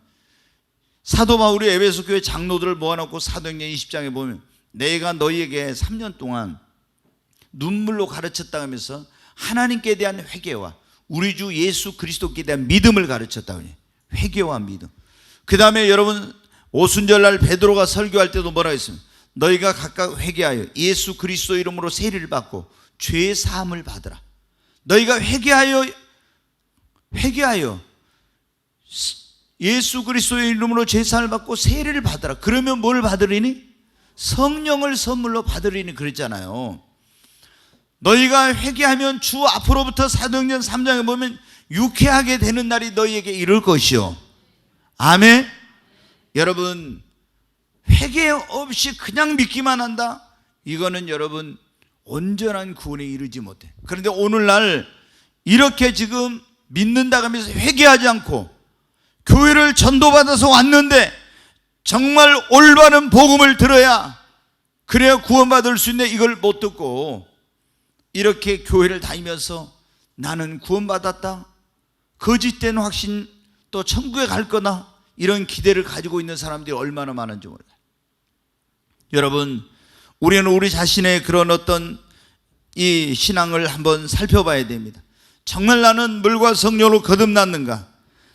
Speaker 1: 사도 바울이 에베소 교회 장로들을 모아놓고 사도행전 20장에 보면 내가 너희에게 3년 동안 눈물로 가르쳤다 하면서 하나님께 대한 회개와 우리 주 예수 그리스도께 대한 믿음을 가르쳤다고 해요. 회개와 믿음. 그 다음에 여러분, 오순절날 베드로가 설교할 때도 뭐라고 했습니까? 너희가 각각 회개하여 예수 그리스도 이름으로 세례를 받고 죄 사함을 받으라. 너희가 회개하여 예수 그리스도의 이름으로 죄 사함을 받고 세례를 받으라. 그러면 뭘 받으리니? 성령을 선물로 받으리니 그랬잖아요. 너희가 회개하면 주 앞으로부터 사도행전 3장에 보면 유쾌하게 되는 날이 너희에게 이를 것이요. 아멘. 여러분, 회개 없이 그냥 믿기만 한다? 이거는 여러분 온전한 구원에 이르지 못해. 그런데 오늘날 이렇게 지금 믿는다고 하면서 회개하지 않고 교회를 전도받아서 왔는데 정말 올바른 복음을 들어야 그래야 구원받을 수 있는데 이걸 못 듣고 이렇게 교회를 다니면서 나는 구원받았다, 거짓된 확신, 또 천국에 갈 거다, 이런 기대를 가지고 있는 사람들이 얼마나 많은지 몰라요. 여러분, 우리는 우리 자신의 그런 어떤 이 신앙을 한번 살펴봐야 됩니다. 정말 나는 물과 성령으로 거듭났는가?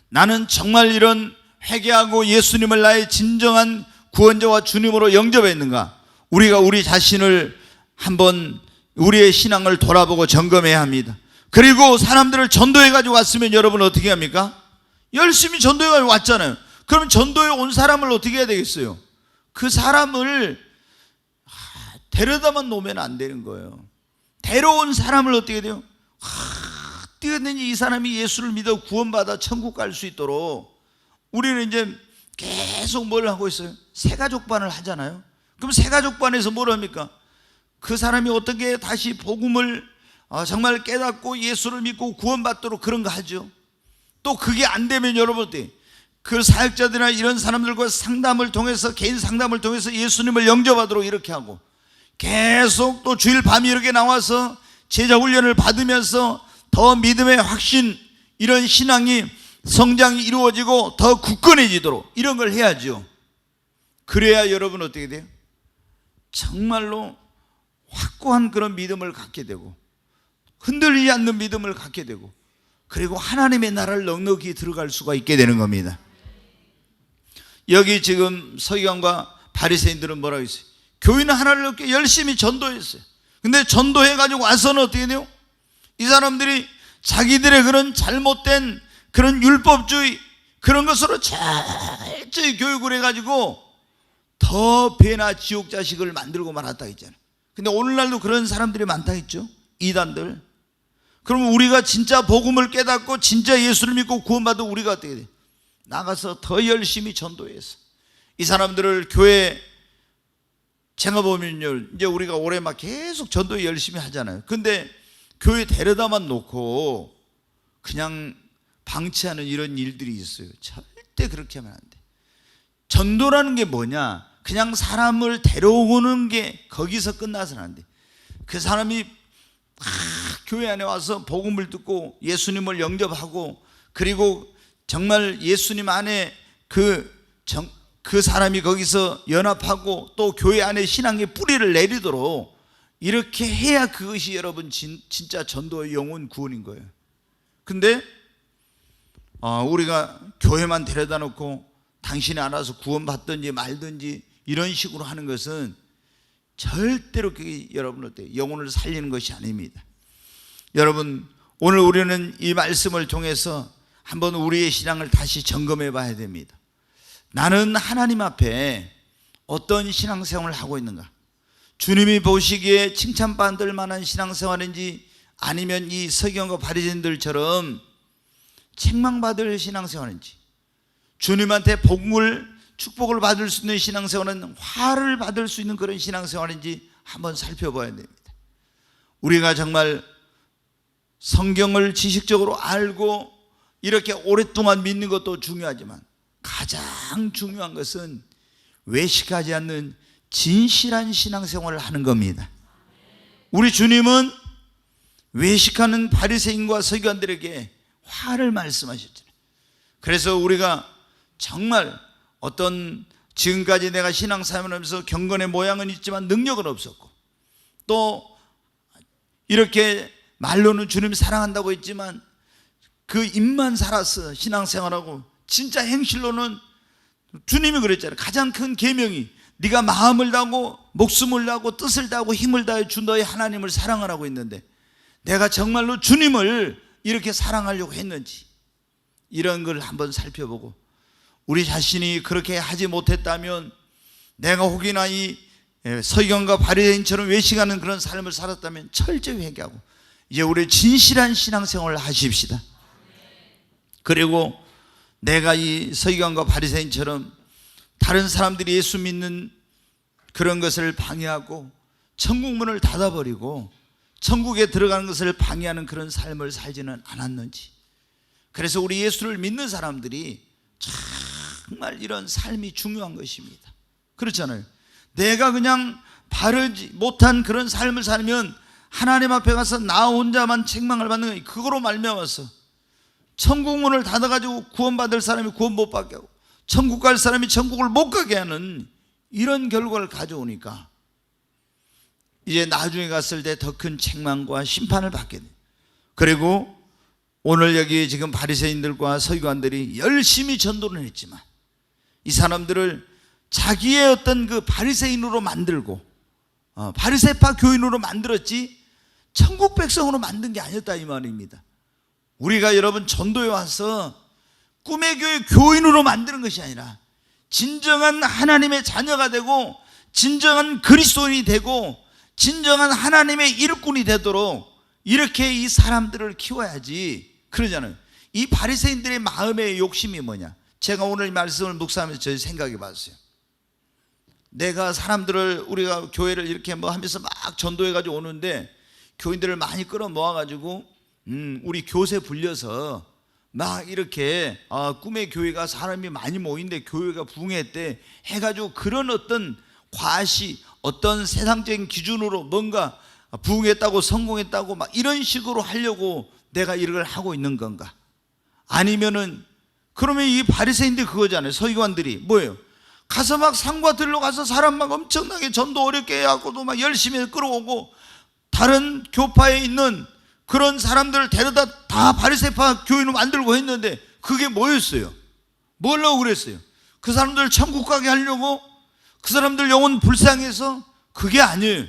Speaker 1: 나는 정말 이런 회개하고 예수님을 나의 진정한 구원자와 주님으로 영접했는가? 우리가 우리 자신을 한번 우리의 신앙을 돌아보고 점검해야 합니다. 그리고 사람들을 전도해 가지고 왔으면 여러분 어떻게 합니까? 열심히 전도해 가지고 왔잖아요. 그럼 전도해 온 사람을 어떻게 해야 되겠어요? 그 사람을 데려다만 놓으면 안 되는 거예요. 데려온 사람을 어떻게 돼요? 어떻게든지 이 사람이 예수를 믿어 구원받아 천국 갈 수 있도록 우리는 이제 계속 뭘 하고 있어요? 새가족반을 하잖아요. 그럼 새가족반에서 뭘 합니까? 그 사람이 어떻게 다시 복음을 정말 깨닫고 예수를 믿고 구원받도록 그런 거 하죠. 또 그게 안 되면 여러분 어때요? 그 사역자들이나 이런 사람들과 상담을 통해서, 개인 상담을 통해서 예수님을 영접하도록 이렇게 하고, 계속 또 주일 밤이 이렇게 나와서 제자 훈련을 받으면서 더 믿음의 확신, 이런 신앙이 성장이 이루어지고 더 굳건해지도록 이런 걸 해야죠. 그래야 여러분 어떻게 돼요? 정말로 확고한 그런 믿음을 갖게 되고 흔들리지 않는 믿음을 갖게 되고 그리고 하나님의 나라를 넉넉히 들어갈 수가 있게 되는 겁니다. 여기 지금 서기관과 바리새인들은 뭐라고 했어요? 교인은 하나를 얻게 열심히 전도했어요. 근데 전도해가지고 와서는 어떻게 돼요? 이 사람들이 자기들의 그런 잘못된 그런 율법주의 그런 것으로 철저히 교육을 해가지고 더 배나 지옥 자식을 만들고 말았다 했잖아요. 근데 오늘날도 그런 사람들이 많다 했죠. 이단들. 그러면 우리가 진짜 복음을 깨닫고 진짜 예수를 믿고 구원받은 우리가 어떻게 돼? 나가서 더 열심히 전도해서 이 사람들을 교회, 제가 보면요, 이제 우리가 올해 막 계속 전도 열심히 하잖아요. 근데 교회 데려다만 놓고 그냥 방치하는 이런 일들이 있어요. 절대 그렇게 하면 안 돼. 전도라는 게 뭐냐? 그냥 사람을 데려오는 게 거기서 끝나서는 안 돼. 그 사람이 교회 안에 와서 복음을 듣고 예수님을 영접하고 그리고 정말 예수님 안에 그 사람이 거기서 연합하고 또 교회 안에 신앙의 뿌리를 내리도록 이렇게 해야 그것이 여러분 진짜 전도의 영혼 구원인 거예요. 근데 우리가 교회만 데려다 놓고 당신이 알아서 구원받든지 말든지 이런 식으로 하는 것은 절대로 그게 여러분 어때요? 영혼을 살리는 것이 아닙니다. 여러분, 오늘 우리는 이 말씀을 통해서 한번 우리의 신앙을 다시 점검해 봐야 됩니다. 나는 하나님 앞에 어떤 신앙생활을 하고 있는가? 주님이 보시기에 칭찬받을 만한 신앙생활인지 아니면 이 서기관과 바리새인들처럼 책망받을 신앙생활인지, 주님한테 복음을 축복을 받을 수 있는 신앙생활은 화를 받을 수 있는 그런 신앙생활인지 한번 살펴봐야 됩니다. 우리가 정말 성경을 지식적으로 알고 이렇게 오랫동안 믿는 것도 중요하지만 가장 중요한 것은 외식하지 않는 진실한 신앙생활을 하는 겁니다. 우리 주님은 외식하는 바리새인과 서기관들에게 화를 말씀하셨잖아요. 그래서 우리가 정말 어떤 지금까지 내가 신앙생활을 하면서 경건의 모양은 있지만 능력은 없었고, 또 이렇게 말로는 주님 사랑한다고 했지만 그 입만 살아서 신앙생활하고 진짜 행실로는 주님이 그랬잖아요. 가장 큰 계명이 네가 마음을 다하고 목숨을 다하고 뜻을 다하고 힘을 다해 주 너의 하나님을 사랑하라고 했는데, 내가 정말로 주님을 이렇게 사랑하려고 했는지 이런 걸 한번 살펴보고, 우리 자신이 그렇게 하지 못했다면 내가 혹이나 이 서기관과 바리새인처럼 외식하는 그런 삶을 살았다면 철저히 회개하고 이제 우리 진실한 신앙생활을 하십시다. 그리고 내가 이 서기관과 바리새인처럼 다른 사람들이 예수 믿는 그런 것을 방해하고 천국문을 닫아버리고 천국에 들어가는 것을 방해하는 그런 삶을 살지는 않았는지. 그래서 우리 예수를 믿는 사람들이 정말 이런 삶이 중요한 것입니다. 그렇잖아요. 내가 그냥 바르지 못한 그런 삶을 살면 하나님 앞에 가서 나 혼자만 책망을 받는 거예요. 그거로 말미암아서 천국문을 닫아가지고 구원받을 사람이 구원 못 받게 하고 천국 갈 사람이 천국을 못 가게 하는 이런 결과를 가져오니까 이제 나중에 갔을 때 더 큰 책망과 심판을 받게 돼요. 그리고 오늘 여기 지금 바리새인들과 서기관들이 열심히 전도를 했지만 이 사람들을 자기의 어떤 그 바리새인으로 만들고 바리새파 교인으로 만들었지 천국 백성으로 만든 게 아니었다 이 말입니다. 우리가 여러분 전도에 와서 꿈의 교회 교인으로 만드는 것이 아니라 진정한 하나님의 자녀가 되고 진정한 그리스도인이 되고 진정한 하나님의 일꾼이 되도록 이렇게 이 사람들을 키워야지. 그러잖아요. 이 바리새인들의 마음의 욕심이 뭐냐? 제가 오늘 이 말씀을 묵상하면서 저 생각해 봤어요. 내가 사람들을 우리가 교회를 이렇게 뭐 하면서 막 전도해 가지고 오는데 교인들을 많이 끌어 모아 가지고 우리 교세 불려서 막 이렇게 꿈의 교회가 사람이 많이 모인데 교회가 부흥했대 해가지고 그런 어떤 과시, 어떤 세상적인 기준으로 뭔가 부흥했다고 성공했다고 막 이런 식으로 하려고 내가 이걸 하고 있는 건가? 아니면은 그러면 이 바리새인들 그거잖아요. 서기관들이 뭐예요? 가서 막 산과 들로 가서 사람 막 엄청나게 전도 어렵게 해갖고도 막 열심히 끌어오고 다른 교파에 있는 그런 사람들을 데려다 다 바리새파 교인으로 만들고 했는데 그게 뭐였어요? 뭐라고 그랬어요? 그 사람들 천국 가게 하려고? 그 사람들 영혼 불쌍해서? 그게 아니에요.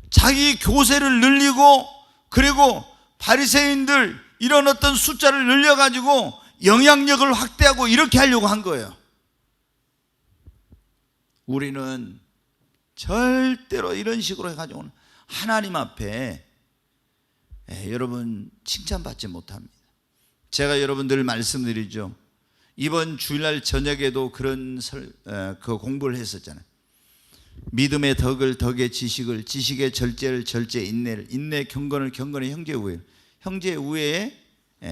Speaker 1: 자기 교세를 늘리고 그리고 바리새인들 이런 어떤 숫자를 늘려가지고 영향력을 확대하고 이렇게 하려고 한 거예요. 우리는 절대로 이런 식으로 해가지고 하나님 앞에 여러분 칭찬받지 못합니다. 제가 여러분들 말씀드리죠. 이번 주일날 저녁에도 그런 그 공부를 했었잖아요. 믿음의 덕을 덕의 지식을 지식의 절제를 절제 인내를 인내 경건을 경건의 형제 우애 형제 우애에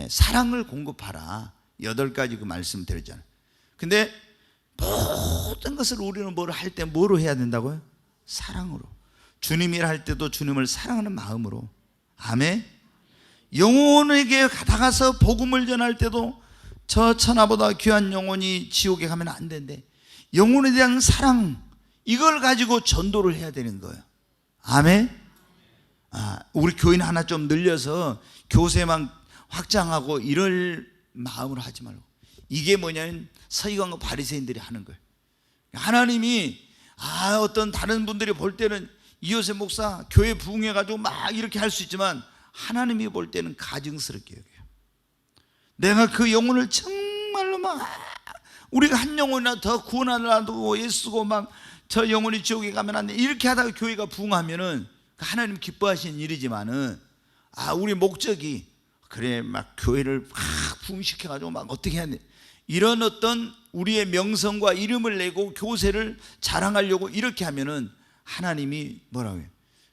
Speaker 1: 사랑을 공급하라 8가지 그 말씀 드렸잖아요. 근데 모든 것을 우리는 뭘 할 때 뭐로 해야 된다고요? 사랑으로. 주님이라 할 때도 주님을 사랑하는 마음으로. 아멘. 영혼에게 다가가서 복음을 전할 때도 저 천하보다 귀한 영혼이 지옥에 가면 안 된대. 영혼에 대한 사랑 이걸 가지고 전도를 해야 되는 거예요. 아멘. 우리 교인 하나 좀 늘려서 교세만 확장하고 이럴 마음으로 하지 말고 이게 뭐냐면 서기관과 바리새인들이 하는 거예요. 하나님이 어떤 다른 분들이 볼 때는 이요셉 목사 교회 부흥해가지고 막 이렇게 할 수 있지만 하나님이 볼 때는 가증스럽게 여겨요. 내가 그 영혼을 정말로 막 우리가 한 영혼이나 더 구원하려고 애쓰고 막 저 영혼이 지옥에 가면 안 돼 이렇게 하다가 교회가 부흥하면은 하나님 기뻐하시는 일이지만은 우리 목적이 그래 막 교회를 막 부흥시켜가지고 막 어떻게 해야 돼 이런 어떤 우리의 명성과 이름을 내고 교세를 자랑하려고 이렇게 하면은 하나님이 뭐라고 해요?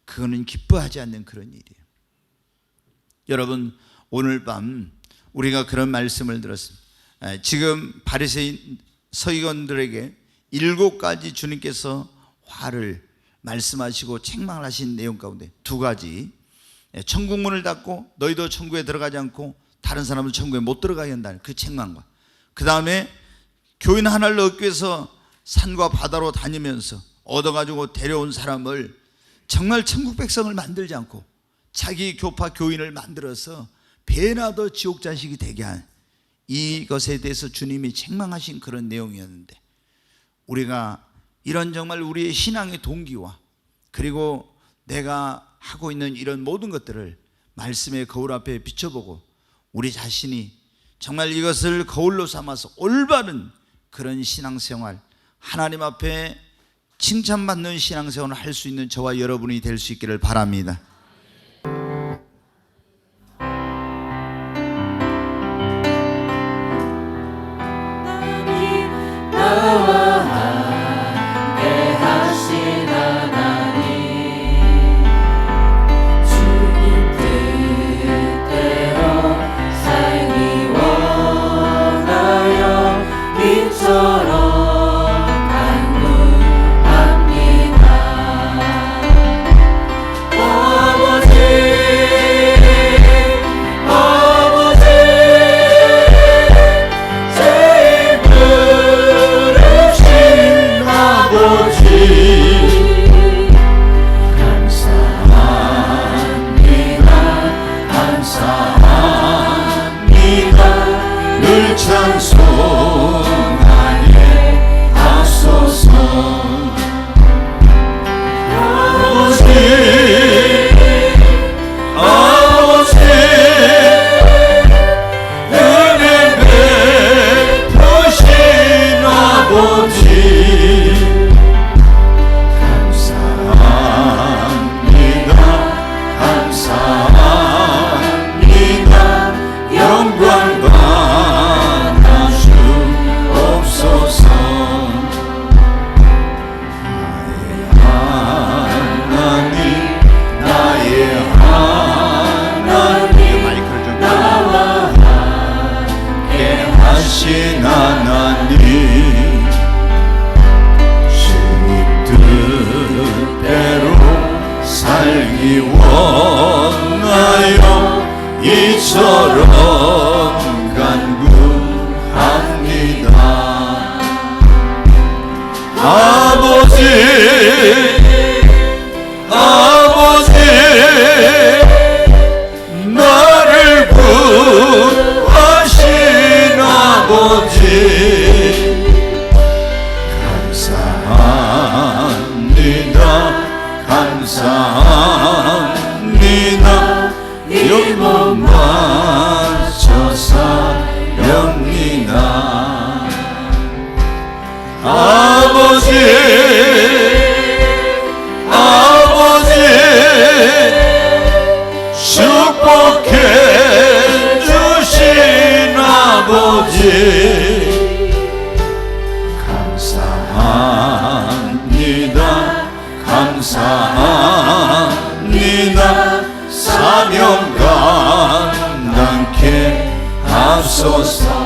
Speaker 1: 그거는 기뻐하지 않는 그런 일이에요. 여러분, 오늘 밤 우리가 그런 말씀을 들었습니다. 지금 바리새인 서기관들에게 7가지 주님께서 화를 말씀하시고 책망을 하신 내용 가운데 2가지, 천국문을 닫고 너희도 천국에 들어가지 않고 다른 사람은 천국에 못 들어가게 한다는 그 책망과, 그 다음에 교인 하나를 얻기 위해서 산과 바다로 다니면서 얻어가지고 데려온 사람을 정말 천국 백성을 만들지 않고 자기 교파 교인을 만들어서 배나 더 지옥 자식이 되게 한 이것에 대해서 주님이 책망하신 그런 내용이었는데, 우리가 이런 정말 우리의 신앙의 동기와 그리고 내가 하고 있는 이런 모든 것들을 말씀의 거울 앞에 비춰보고 우리 자신이 정말 이것을 거울로 삼아서 올바른 그런 신앙생활, 하나님 앞에 칭찬받는 신앙생활을 할 수 있는 저와 여러분이 될 수 있기를 바랍니다.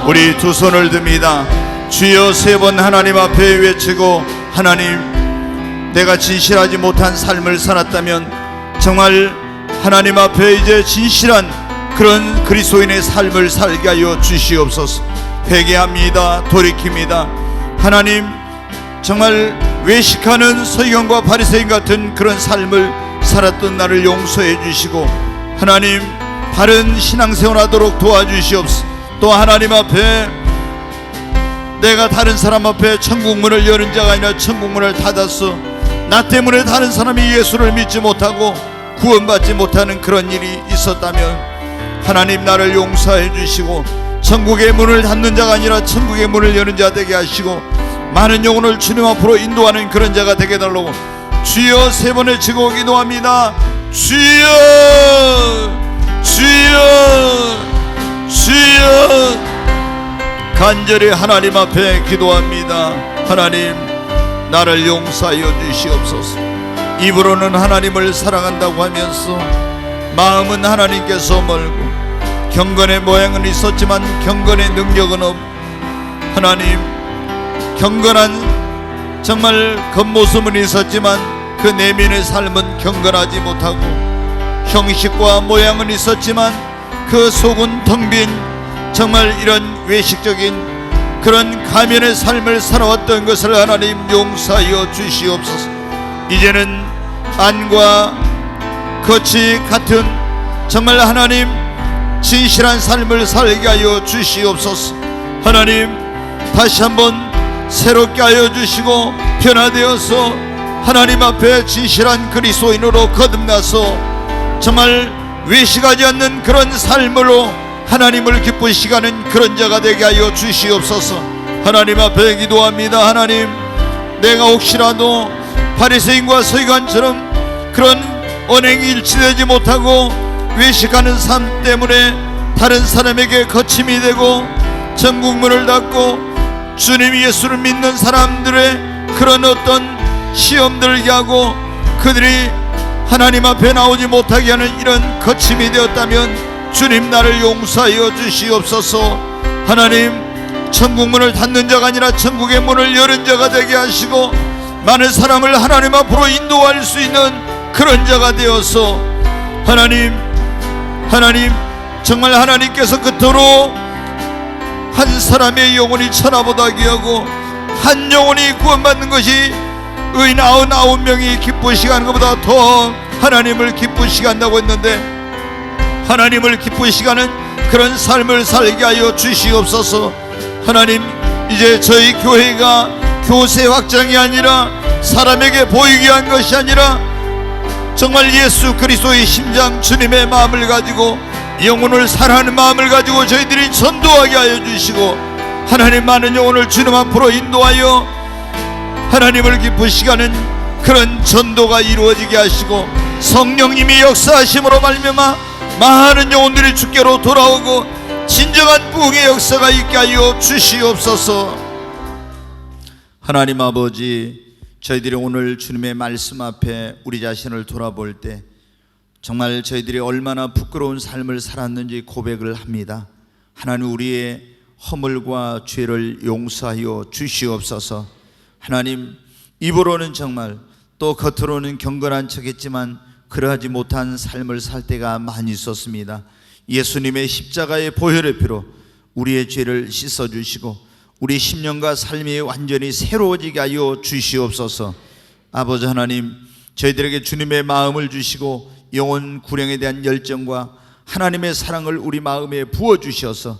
Speaker 2: 우리 두 손을 듭니다. 주여 3번 하나님 앞에 외치고, 하나님, 내가 진실하지 못한 삶을 살았다면 정말 하나님 앞에 이제 진실한 그런 그리스도인의 삶을 살게 하여 주시옵소서. 회개합니다. 돌이킵니다. 하나님, 정말 외식하는 서기관과 바리새인 같은 그런 삶을 살았던 나를 용서해 주시고, 하나님, 바른 신앙생활 하도록 도와주시옵소서. 또 하나님 앞에 내가 다른 사람 앞에 천국문을 여는 자가 아니라 천국문을 닫았어 나 때문에 다른 사람이 예수를 믿지 못하고 구원받지 못하는 그런 일이 있었다면 하나님, 나를 용서해 주시고 천국의 문을 닫는 자가 아니라 천국의 문을 여는 자 되게 하시고 많은 영혼을 주님 앞으로 인도하는 그런 자가 되게 달라고 주여 3번 외치고 기도합니다. 주여, 주여, 주여. 간절히 하나님 앞에 기도합니다. 하나님, 나를 용서하여 주시옵소서. 입으로는 하나님을 사랑한다고 하면서 마음은 하나님께서 멀고, 경건의 모양은 있었지만 경건의 능력은 하나님, 경건한 정말 겉모습은 있었지만 그 내면의 삶은 경건하지 못하고, 형식과 모양은 있었지만 그 속은 텅 빈 정말 이런 외식적인 그런 가면의 삶을 살아왔던 것을 하나님 용서하여 주시옵소서. 이제는 안과 겉이 같은 정말 하나님 진실한 삶을 살게 하여 주시옵소서. 하나님, 다시 한번 새롭게 하여 주시고 변화되어서 하나님 앞에 진실한 그리스도인으로 거듭나서 정말 외식하지 않는 그런 삶으로 하나님을 기쁘시게 하는 그런 자가 되게 하여 주시옵소서. 하나님 앞에 기도합니다. 하나님, 내가 혹시라도 바리새인과 서기관처럼 그런 언행이 일치되지 못하고 외식하는 삶 때문에 다른 사람에게 거침이 되고 전국문을 닫고 주님 예수를 믿는 사람들의 그런 어떤 시험 들게 하고 그들이 하나님 앞에 나오지 못하게 하는 이런 거침이 되었다면 주님, 나를 용서하여 주시옵소서. 하나님, 천국문을 닫는 자가 아니라 천국의 문을 여는 자가 되게 하시고 많은 사람을 하나님 앞으로 인도할 수 있는 그런 자가 되어서 하나님 정말 하나님께서 그토록 한 사람의 영혼이 천하보다 귀하고 한 영혼이 구원받는 것이 의인 99명이 기쁘시게 하는 것보다 더 하나님을 기쁘시게 한다고 했는데, 하나님을 기쁘시게 하는 그런 삶을 살게 하여 주시옵소서. 하나님, 이제 저희 교회가 교세 확장이 아니라 사람에게 보이게 한 것이 아니라 정말 예수 그리스도의 심장 주님의 마음을 가지고 영혼을 사랑하는 마음을 가지고 저희들이 전도하게 하여 주시고, 하나님, 많은 영혼을 주님 앞으로 인도하여 하나님을 기쁘시게 하는 그런 전도가 이루어지게 하시고 성령님이 역사하심으로 말미암아 많은 영혼들이 주께로 돌아오고 진정한 부흥의 역사가 있게 하여 주시옵소서. 하나님 아버지, 저희들이 오늘 주님의 말씀 앞에 우리 자신을 돌아볼 때 정말 저희들이 얼마나 부끄러운 삶을 살았는지 고백을 합니다. 하나님, 우리의 허물과 죄를 용서하여 주시옵소서. 하나님, 입으로는 정말 또 겉으로는 경건한 척했지만 그러하지 못한 삶을 살 때가 많이 있었습니다. 예수님의 십자가의 보혈의 피로 우리의 죄를 씻어주시고 우리 심령과 삶이 완전히 새로워지게 하여 주시옵소서. 아버지 하나님, 저희들에게 주님의 마음을 주시고 영혼 구령에 대한 열정과 하나님의 사랑을 우리 마음에 부어주셔서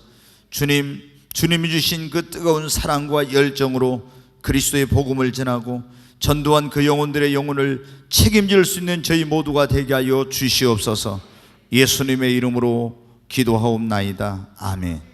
Speaker 2: 주님이 주신 그 뜨거운 사랑과 열정으로 그리스도의 복음을 전하고 전도한 그 영혼들의 영혼을 책임질 수 있는 저희 모두가 되게 하여 주시옵소서. 예수님의 이름으로 기도하옵나이다. 아멘.